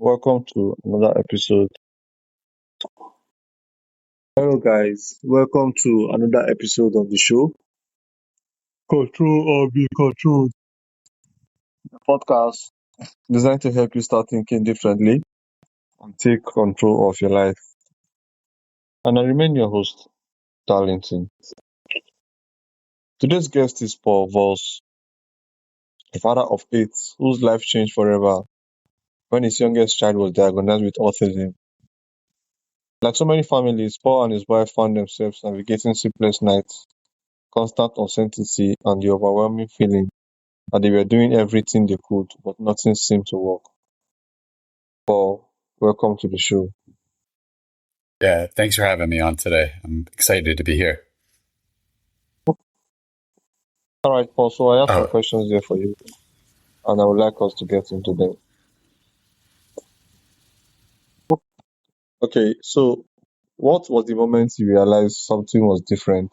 Welcome to another episode. Hello, guys. Welcome to another episode of the show. Control or be controlled. A podcast designed to help you start thinking differently and take control of your life. And I remain your host, Darlington. Today's guest is Paul Voss, a father of eight whose life changed forever when his youngest child was diagnosed with autism. Like so many families, Paul and his wife found themselves navigating sleepless nights, constant uncertainty, and the overwhelming feeling that they were doing everything they could, but nothing seemed to work. Paul, welcome to the show. Yeah, thanks for having me on today. I'm excited to be here. All right, Paul, so I have some Oh, questions there for you, and I would like us to get into them. Okay, so what was the moment you realized something was different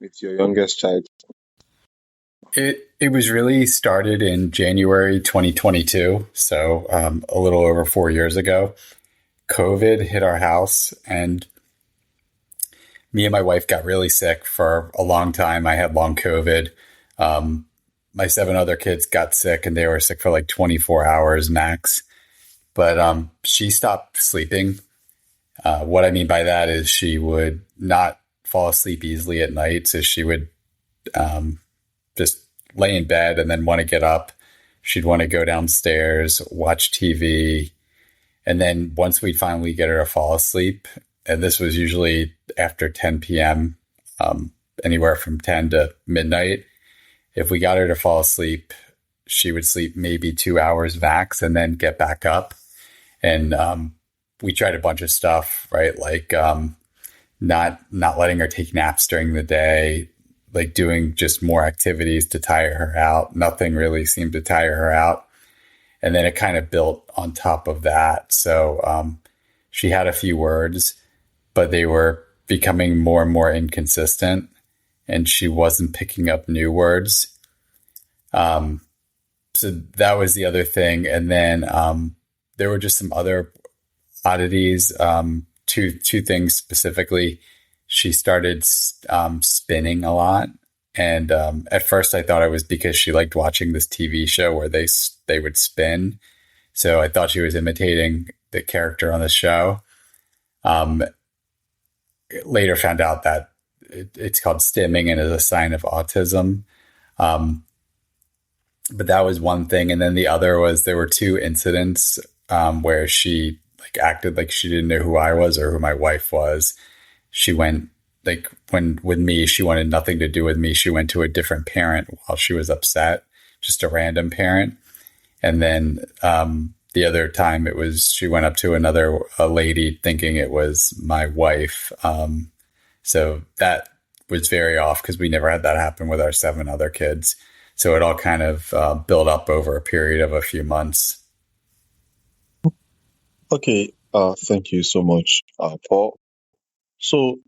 with your youngest child? it was really started in January 2022, so a little over 4 years ago. COVID hit our house, and me and my wife got really sick for a long time. I had long COVID. My seven other kids got sick, and they were sick for like 24 hours max. But she stopped sleeping. What I mean by that is she would not fall asleep easily at night. So she would just lay in bed and then want to get up. She'd want to go downstairs, watch TV. And then once we'd finally get her to fall asleep, and this was usually after 10 p.m., anywhere from 10 to midnight, if we got her to fall asleep, she would sleep maybe 2 hours max and then get back up. And we tried a bunch of stuff, right? Like not letting her take naps during the day, like doing just more activities to tire her out. Nothing really seemed to tire her out. And then it kind of built on top of that. So she had a few words, but they were becoming more and more inconsistent, and she wasn't picking up new words. So that was the other thing. And then there were just some other oddities. Two things specifically. She started spinning a lot, and at first I thought it was because she liked watching this TV show where they would spin. So I thought she was imitating the character on the show. Later found out that it's called stimming and is a sign of autism. But that was one thing, and then the other was there were two incidents where she like acted like she didn't know who I was or who my wife was. She went like when with me, she wanted nothing to do with me. She went to a different parent while she was upset, just a random parent. And then the other time it was she went up to a lady thinking it was my wife. So that was very off because we never had that happen with our seven other kids. So it all kind of built up over a period of a few months. Okay, thank you so much, Paul. So,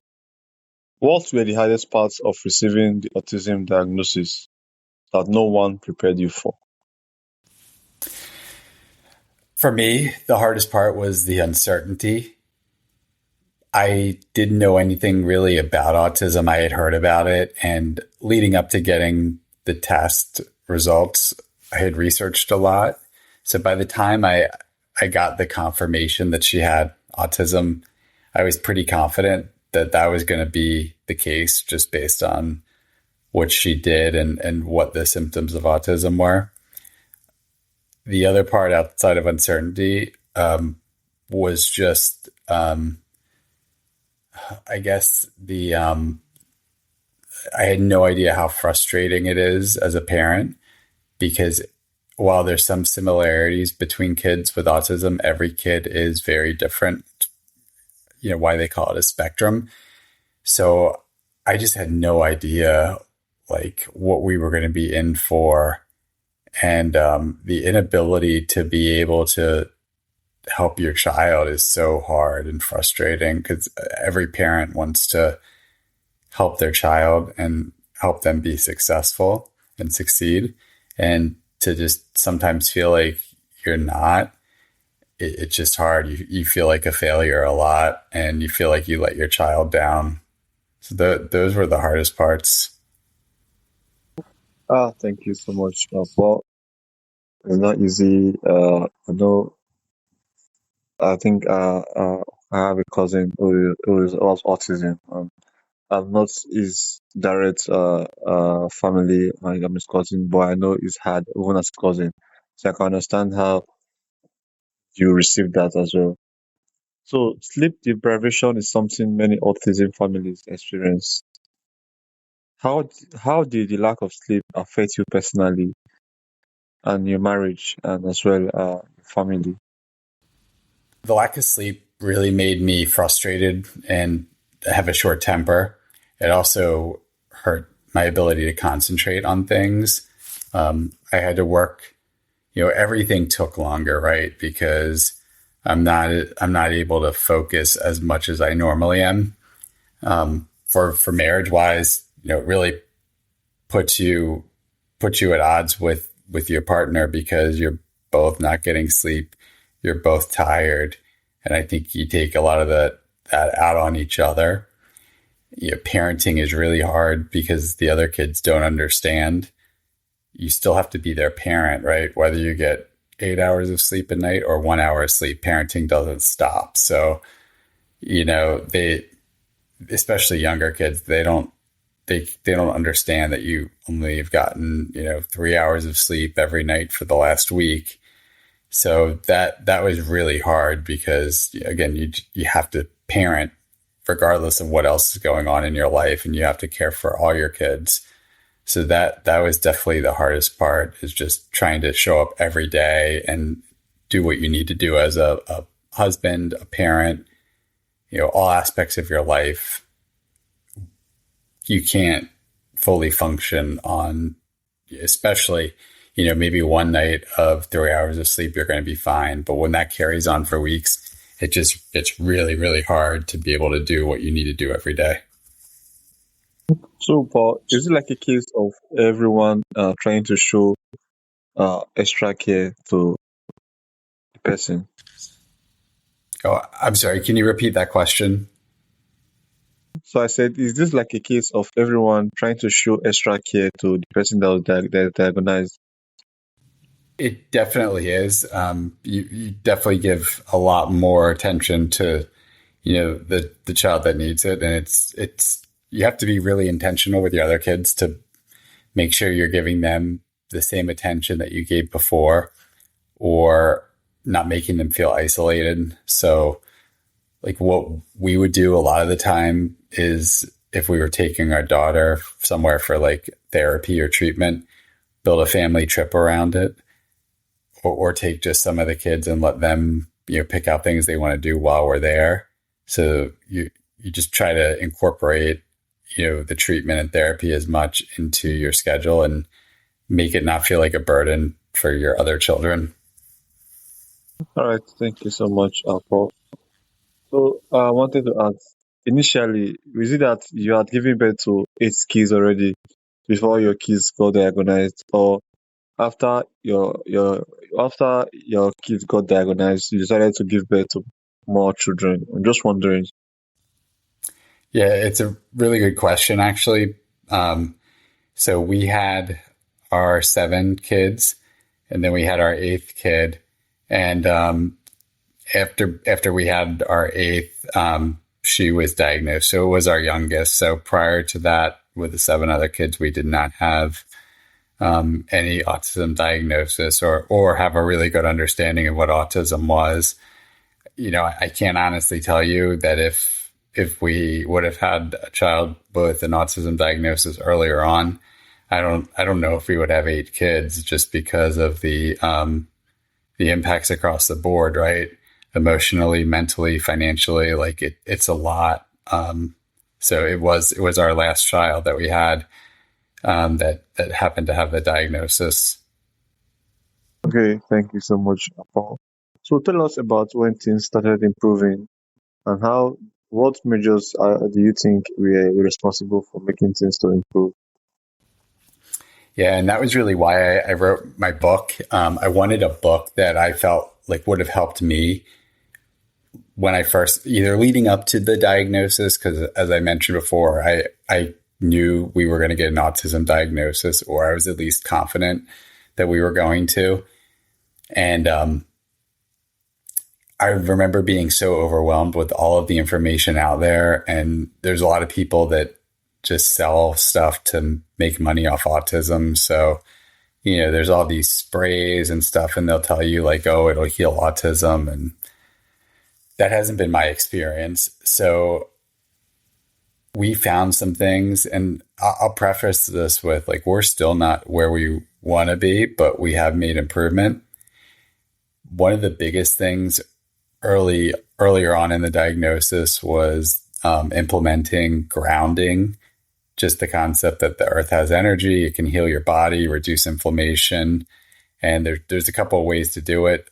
what were the hardest parts of receiving the autism diagnosis that no one prepared you for? For me, the hardest part was the uncertainty. I didn't know anything really about autism. I had heard about it, and leading up to getting the test results, I had researched a lot. So by the time I got the confirmation that she had autism, I was pretty confident that that was going to be the case just based on what she did and what the symptoms of autism were. The other part outside of uncertainty was just, I guess, I had no idea how frustrating it is as a parent because while there's some similarities between kids with autism, every kid is very different. You know, why they call it a spectrum. So I just had no idea like what we were going to be in for. And the inability to be able to help your child is so hard and frustrating because every parent wants to help their child and help them be successful and succeed. And to just sometimes feel like you're not it's just hard. You feel like a failure a lot, and you feel like you let your child down. So those were the hardest parts. Thank you so much, Paul. It's not easy. I know. I think I have a cousin who has autism. I'm not his direct family. I'm his cousin, but I know it's hard even as a cousin. So I can understand how you receive that as well. So sleep deprivation is something many autism families experience. How did the lack of sleep affect you personally and your marriage and as well family? The lack of sleep really made me frustrated and have a short temper. It also hurt my ability to concentrate on things. I had to work, everything took longer, right? Because I'm not able to focus as much as I normally am. For marriage wise, it really puts you puts you at odds with your partner because you're both not getting sleep, you're both tired, and I think you take a lot of that out on each other. Parenting is really hard because the other kids don't understand. You still have to be their parent, right? Whether you get 8 hours of sleep a night or 1 hour of sleep, parenting doesn't stop. So, they, especially younger kids, they don't understand that you only have gotten 3 hours of sleep every night for the last week. So that was really hard because again you have to parent regardless of what else is going on in your life, and you have to care for all your kids. So that was definitely the hardest part, is just trying to show up every day and do what you need to do as a husband, a parent, all aspects of your life. You can't fully function on, especially, maybe one night of 3 hours of sleep, you're going to be fine. But when that carries on for weeks, it's really, really hard to be able to do what you need to do every day. So, Paul, is it like a case of everyone trying to show extra care to the person? Oh, I'm sorry. Can you repeat that question? So I said, is this like a case of everyone trying to show extra care to the person that was diagnosed? It definitely is. You definitely give a lot more attention to the child that needs it, and it's you have to be really intentional with your other kids to make sure you're giving them the same attention that you gave before, or not making them feel isolated. So, like, what we would do a lot of the time is, if we were taking our daughter somewhere for like therapy or treatment, build a family trip around it, or take just some of the kids and let them pick out things they want to do while we're there. So you just try to incorporate the treatment and therapy as much into your schedule and make it not feel like a burden for your other children. All right, thank you so much, Paul. So I wanted to ask, initially, was it that you had given birth to 8 kids already before your kids got diagnosed, or after your kids got diagnosed, you decided to give birth to more children? I'm just wondering. Yeah, it's a really good question, actually. So we had our 7 kids, and then we had our 8th kid, and after we had our 8th, she was diagnosed. So it was our youngest. So prior to that, with the 7 other kids, we did not have any autism diagnosis, or have a really good understanding of what autism was. I can't honestly tell you that if we would have had a child with an autism diagnosis earlier on, I don't know if we would have 8 kids, just because of the impacts across the board, right? Emotionally, mentally, financially, like it's a lot. So it was our last child that we had, that happened to have the diagnosis. Okay, thank you so much, Paul. So tell us about when things started improving, and what measures do you think were responsible for making things to improve? Yeah, and that was really why I wrote my book. I wanted a book that I felt like would have helped me when I first, either leading up to the diagnosis, because as I mentioned before, I knew we were going to get an autism diagnosis, or I was at least confident that we were going to. And I remember being so overwhelmed with all of the information out there. And there's a lot of people that just sell stuff to make money off autism. So, there's all these sprays and stuff, and they'll tell you like, oh, it'll heal autism. And that hasn't been my experience. So we found some things, and I'll preface this with like, we're still not where we want to be, but we have made improvement. One of the biggest things earlier on in the diagnosis was implementing grounding, just the concept that the earth has energy, it can heal your body, reduce inflammation. And there's a couple of ways to do it.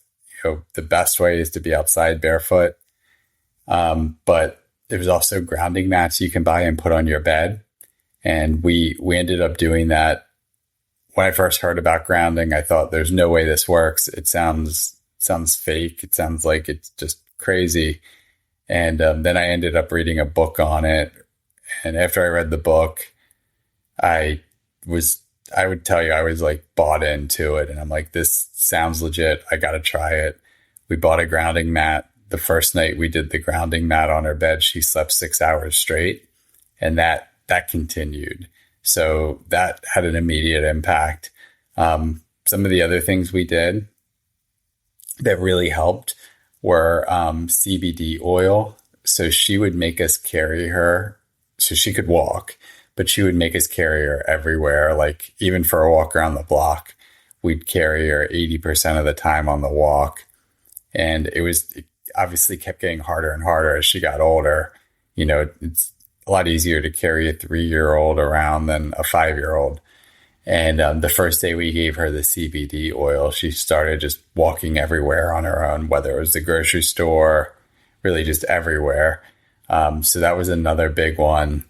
The best way is to be outside barefoot. But there's also grounding mats you can buy and put on your bed. And we ended up doing that. When I first heard about grounding, I thought there's no way this works. It sounds fake. It sounds like it's just crazy. And then I ended up reading a book on it. And after I read the book, I would tell you, I was like bought into it. And I'm like, this sounds legit. I got to try it. We bought a grounding mat. The first night we did the grounding mat on her bed, she slept 6 hours straight. And that continued. So that had an immediate impact. Some of the other things we did that really helped were CBD oil. So she would make us carry her. So she could walk, but she would make us carry her everywhere. Like even for a walk around the block, we'd carry her 80% of the time on the walk. And it obviously kept getting harder and harder as she got older. It's a lot easier to carry a 3-year-old around than a 5-year-old. And the first day we gave her the CBD oil, she started just walking everywhere on her own, whether it was the grocery store, really just everywhere. So that was another big one.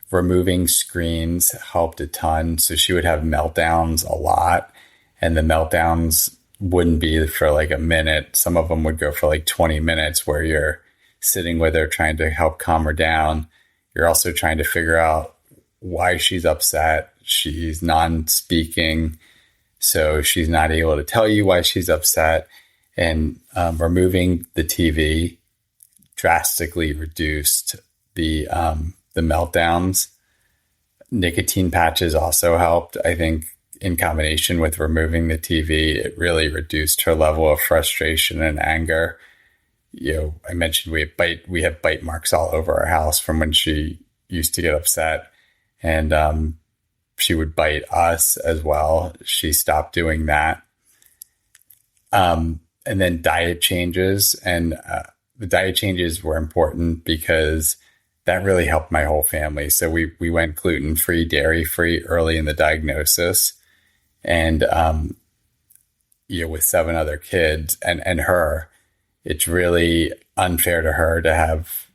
Removing screens helped a ton. So she would have meltdowns a lot, and the meltdowns wouldn't be for like a minute. Some of them would go for like 20 minutes where you're sitting with her trying to help calm her down. You're also trying to figure out why she's upset. She's non-speaking, so she's not able to tell you why she's upset. And removing the TV drastically reduced the meltdowns. Nicotine patches also helped. I think in combination with removing the TV, it really reduced her level of frustration and anger. I mentioned we have bite marks all over our house from when she used to get upset, and she would bite us as well. She stopped doing that. And then diet changes, and the diet changes were important because that really helped my whole family. So we went gluten-free, dairy-free early in the diagnosis. And, with 7 other kids and her, it's really unfair to her to have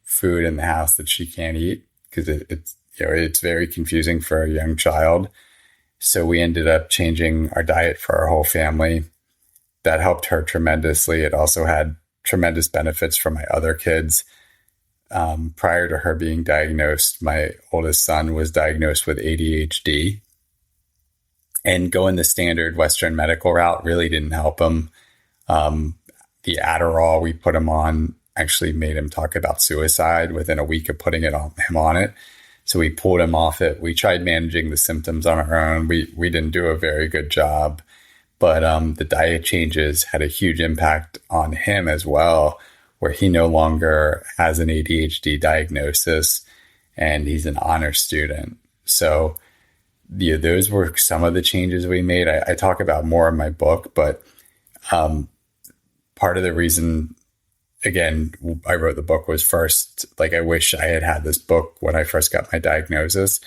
food in the house that she can't eat, because it's very confusing for a young child. So we ended up changing our diet for our whole family. That helped her tremendously. It also had tremendous benefits for my other kids. Prior to her being diagnosed, my oldest son was diagnosed with ADHD. And going the standard Western medical route really didn't help him. The Adderall we put him on actually made him talk about suicide within a week of putting him on it. So we pulled him off it. We tried managing the symptoms on our own. We didn't do a very good job. But the diet changes had a huge impact on him as well, where he no longer has an ADHD diagnosis and he's an honor student. So those were some of the changes we made. I talk about more in my book, but part of the reason, again, I wrote the book was first, like, I wish I had this book when I first got my diagnosis.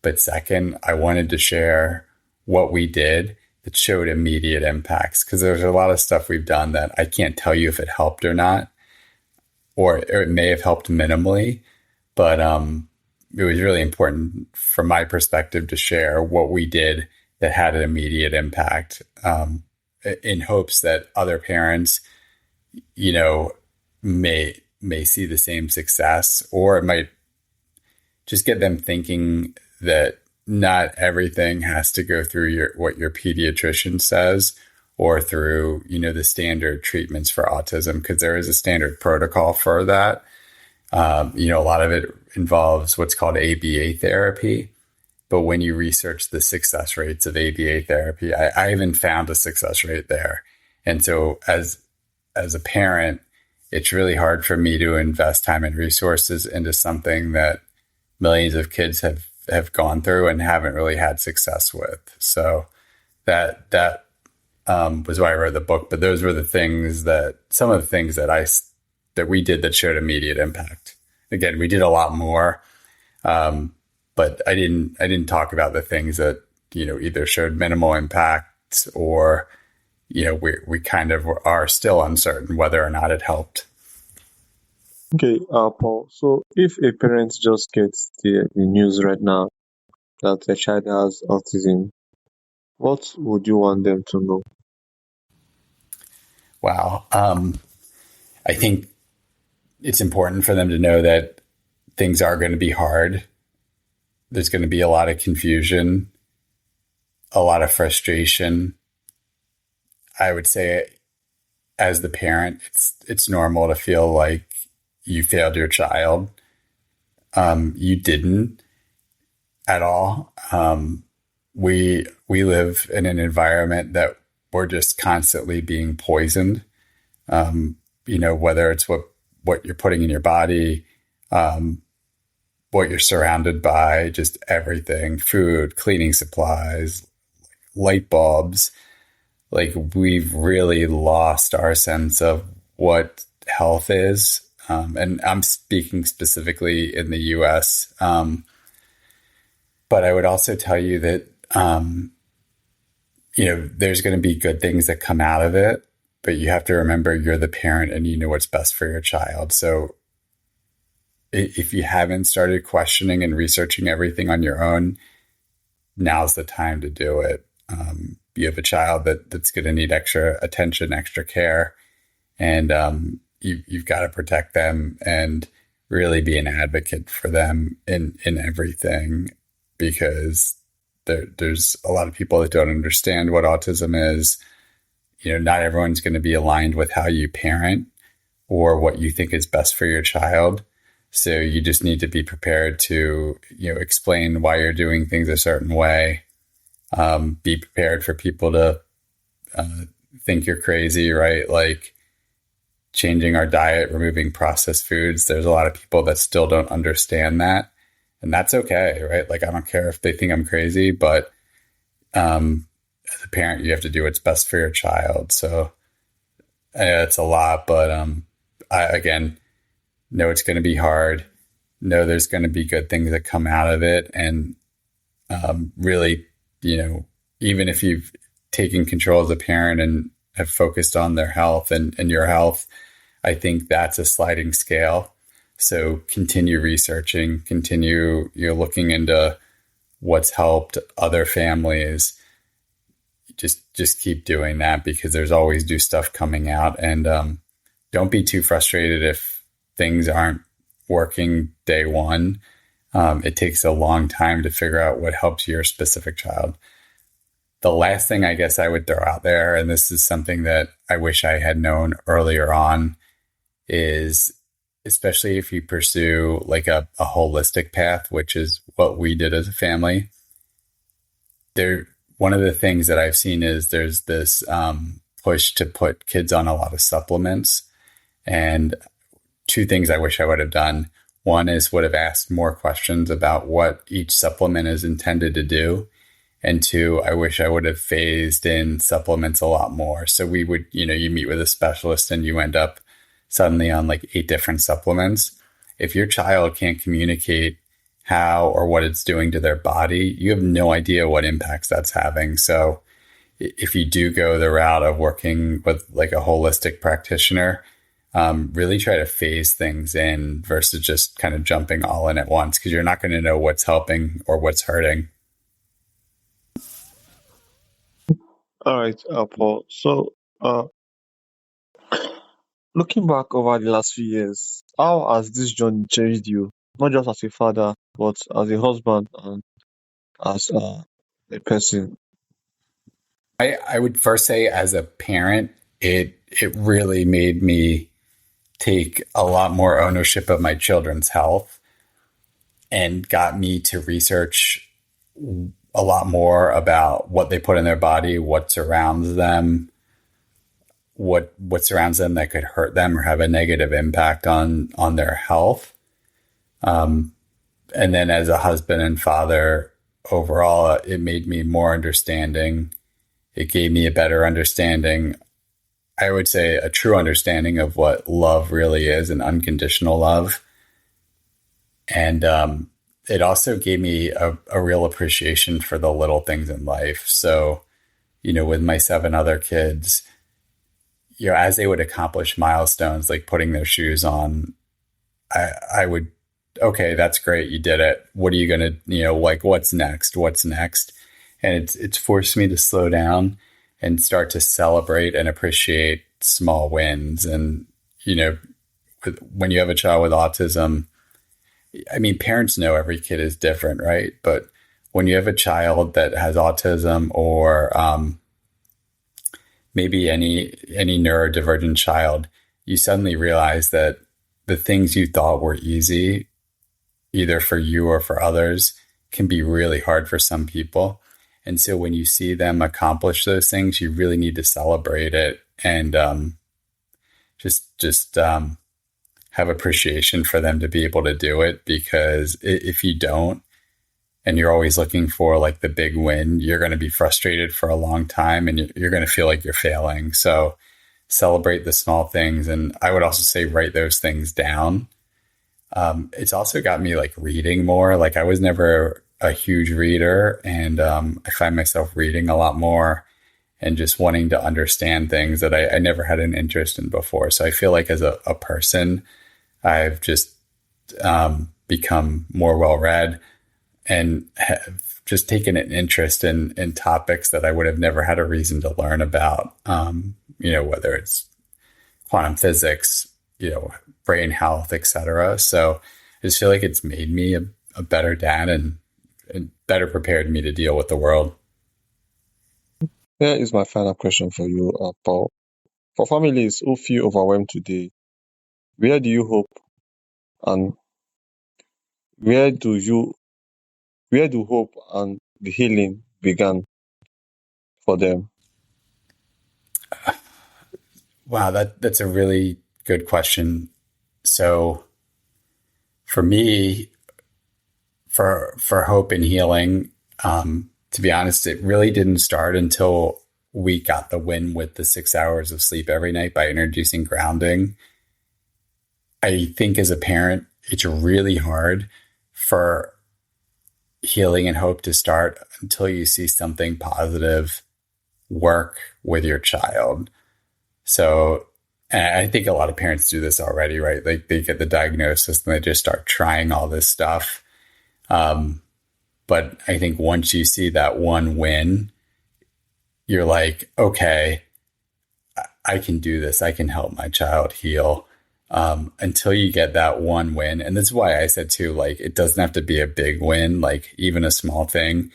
But second, I wanted to share what we did that showed immediate impacts, because there's a lot of stuff we've done that I can't tell you if it helped or not, or it may have helped minimally, but it was really important from my perspective to share what we did that had an immediate impact, in hopes that other parents, you know, may see the same success, or it might just get them thinking that not everything has to go through what your pediatrician says, or through, the standard treatments for autism, because there is a standard protocol for that. A lot of it involves what's called ABA therapy. But when you research the success rates of ABA therapy, I haven't found a success rate there. And so as a parent, it's really hard for me to invest time and resources into something that millions of kids have gone through and haven't really had success with. So that was why I wrote the book. But those were some of the things that we did that showed immediate impact. Again, we did a lot more, but I didn't talk about the things that either showed minimal impact, or we kind of are still uncertain whether or not it helped. Okay, Paul. So if a parent just gets the news right now that their child has autism, what would you want them to know? Wow. I think it's important for them to know that things are going to be hard. There's going to be a lot of confusion, a lot of frustration. I would say, as the parent, it's normal to feel like you failed your child. You didn't at all. We live in an environment that we're just constantly being poisoned. Whether it's what you're putting in your body, what you're surrounded by, just everything, food, cleaning supplies, light bulbs. Like, we've really lost our sense of what health is. And I'm speaking specifically in the US. But I would also tell you that, there's going to be good things that come out of it, but you have to remember you're the parent and you know what's best for your child. So if you haven't started questioning and researching everything on your own, now's the time to do it. You have a child that's going to need extra attention, extra care, and you've got to protect them and really be an advocate for them in everything, because there's a lot of people that don't understand what autism is. Not everyone's going to be aligned with how you parent or what you think is best for your child. So you just need to be prepared to, explain why you're doing things a certain way. Be prepared for people to think you're crazy, right? Like changing our diet, removing processed foods. There's a lot of people that still don't understand that. And that's okay, right? Like, I don't care if they think I'm crazy, but as a parent, you have to do what's best for your child. So it's a lot, but I, again, know it's going to be hard. Know there's going to be good things that come out of it. And really, even if you've taken control as a parent and have focused on their health and your health, I think that's a sliding scale. So continue researching, continue looking into what's helped other families. Just keep doing that, because there's always new stuff coming out. And don't be too frustrated if things aren't working day one. It takes a long time to figure out what helps your specific child. The last thing I guess I would throw out there, and this is something that I wish I had known earlier on, is especially if you pursue like a holistic path, which is what we did as a family. One of the things that I've seen is there's this push to put kids on a lot of supplements. And two things I wish I would have done. One is would have asked more questions about what each supplement is intended to do. And two, I wish I would have phased in supplements a lot more. So we would, you meet with a specialist and you end up suddenly on like 8 different supplements. If your child can't communicate how or what it's doing to their body, you have no idea what impacts that's having. So if you do go the route of working with like a holistic practitioner, really try to phase things in versus just kind of jumping all in at once, because you're not going to know what's helping or what's hurting. All right, Paul. So, looking back over the last few years, how has this journey changed you? Not just as a father, but as a husband and as a person. I would first say as a parent, it really made me take a lot more ownership of my children's health and got me to research a lot more about what they put in their body, what surrounds them that could hurt them or have a negative impact on their health. And then as a husband and father, overall, it made me more understanding. It gave me a better understanding. I would say a true understanding of what love really is and unconditional love. And it also gave me a real appreciation for the little things in life. So, with my 7 other kids, as they would accomplish milestones like putting their shoes on, I would, okay, that's great. You did it. What are you going to, like, what's next? What's next? And it's forced me to slow down and start to celebrate and appreciate small wins. And, when you have a child with autism, I mean, parents know every kid is different, right? But when you have a child that has autism or maybe any neurodivergent child, you suddenly realize that the things you thought were easy, either for you or for others, can be really hard for some people. And so when you see them accomplish those things, you really need to celebrate it and just have appreciation for them to be able to do it. Because if you don't, and you're always looking for like the big win, you're going to be frustrated for a long time and you're going to feel like you're failing. So celebrate the small things. And I would also say write those things down. It's also got me like reading more. Like I was never a huge reader, and I find myself reading a lot more and just wanting to understand things that I never had an interest in before. So I feel like as a person, I've just become more well-read and have just taken an interest in topics that I would have never had a reason to learn about, whether it's quantum physics, brain health, etc. So I just feel like it's made me a better dad and better prepared me to deal with the world. Here is my final question for you, Paul. For families who feel overwhelmed today, where do you hope and where do you where do hope and the healing begin for them? Wow, that's a really good question. So for me, for hope and healing, to be honest, it really didn't start until we got the win with the 6 hours of sleep every night by introducing grounding. I think as a parent, it's really hard for healing and hope to start until you see something positive work with your child. So, and I think a lot of parents do this already, right? Like they get the diagnosis and they just start trying all this stuff. But I think once you see that one win, you're like, okay, I can do this. I can help my child heal. Until you get that one win. And that's why I said too, like, it doesn't have to be a big win, like even a small thing,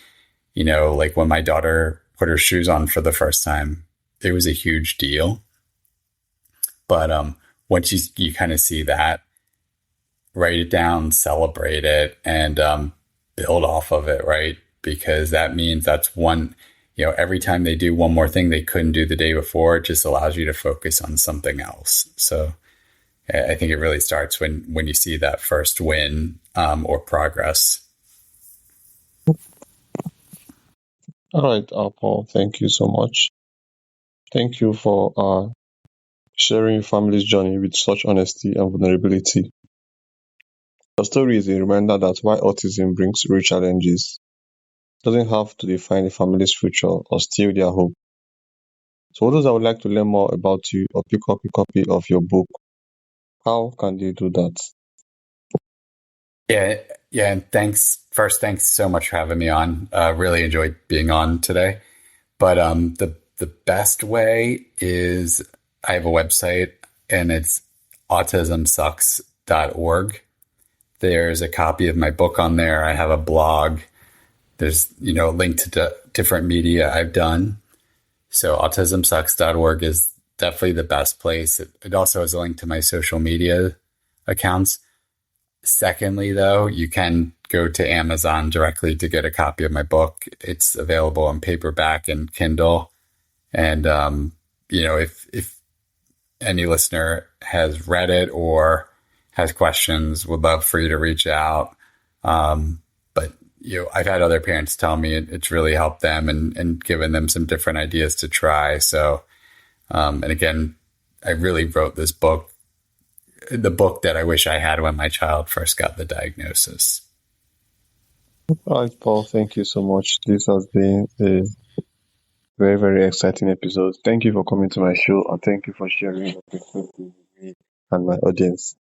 like when my daughter put her shoes on for the first time, it was a huge deal. But once you kind of see that, write it down, celebrate it, and build off of it, right? Because that means that's one, every time they do one more thing they couldn't do the day before, it just allows you to focus on something else. So I think it really starts when you see that first win or progress. All right, Paul, thank you so much. Thank you for sharing your family's journey with such honesty and vulnerability. Your story is a reminder that while autism brings real challenges, it doesn't have to define a family's future or steal their hope. So for those that would like to learn more about you or pick up a copy of your book, how can they do that? Yeah. And thanks so much for having me on. Really enjoyed being on today. But The best way is I have a website and it's autismsucks.org. There's a copy of my book on there. I have a blog. There's, a link to different media I've done. So autismsucks.org is definitely the best place. It also has a link to my social media accounts. Secondly, though, you can go to Amazon directly to get a copy of my book. It's available in paperback and Kindle. And, if any listener has read it or has questions, would love for you to reach out. But, I've had other parents tell me it's really helped them and given them some different ideas to try. So, and again, I really wrote this book, the book that I wish I had when my child first got the diagnosis. All right, Paul, thank you so much. This has been a very, very exciting episode. Thank you for coming to my show, and thank you for sharing your perspective with me and my audience.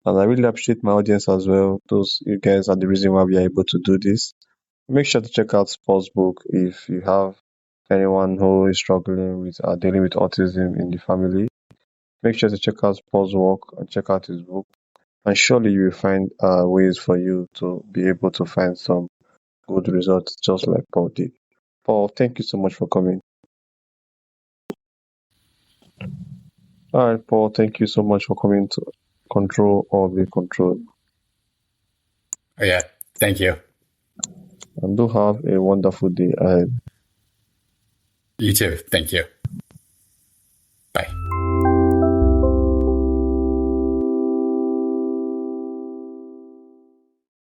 And I really appreciate my audience as well. You guys are the reason why we are able to do this. Make sure to check out Paul's book if you have anyone who is struggling with dealing with autism in the family. Make sure to check out Paul's work and check out his book. And surely you will find ways for you to be able to find some good results, just like Paul did. Paul, thank you so much for coming. All right, Paul, thank you so much for coming to Control or Be Controlled. Oh, yeah, thank you. And do have a wonderful day ahead. You too. Thank you.